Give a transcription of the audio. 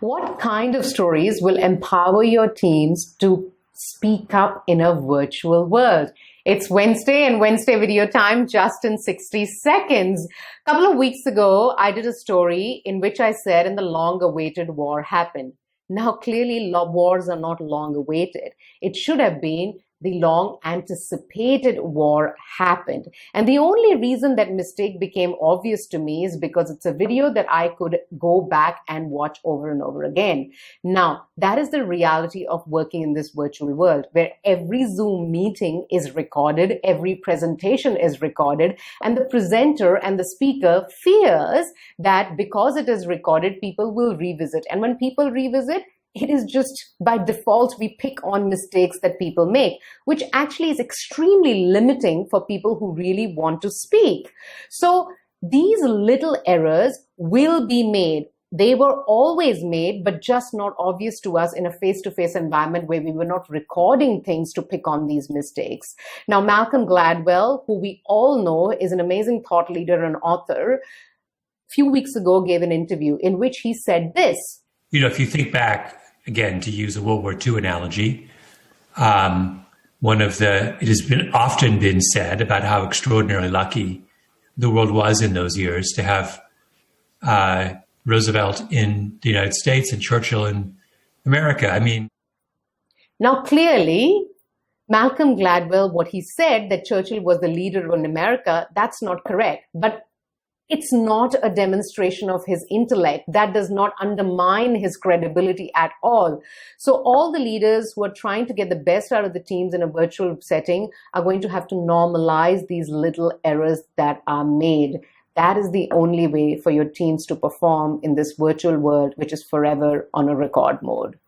What kind of stories will empower your teams to speak up in a virtual world? It's Wednesday and Wednesday video time just in 60 seconds. A couple of weeks ago, I did a story in which I said, and the long-awaited war happened. Now, clearly, wars are not long-awaited. It should have been the long-anticipated war happened. And the only reason that mistake became obvious to me is because it's a video that I could go back and watch over and over again. Now, that is the reality of working in this virtual world, where every Zoom meeting is recorded, every presentation is recorded, and the presenter and the speaker fears that because it is recorded, people will revisit. And when people revisit, it is just by default, we pick on mistakes that people make, which actually is extremely limiting for people who really want to speak. So these little errors will be made. They were always made, but just not obvious to us in a face-to-face environment where we were not recording things to pick on these mistakes. Now, Malcolm Gladwell, who we all know is an amazing thought leader and author, a few weeks ago gave an interview in which he said this. You know, if you think back, again, to use a World War II analogy, it has often been said about how extraordinarily lucky the world was in those years to have Roosevelt in the United States and Churchill in America. I mean, now clearly, Malcolm Gladwell, what he said that Churchill was the leader in America, that's not correct. But it's not a demonstration of his intellect. That does not undermine his credibility at all. So all the leaders who are trying to get the best out of the teams in a virtual setting are going to have to normalize these little errors that are made. That is the only way for your teams to perform in this virtual world, which is forever on a record mode.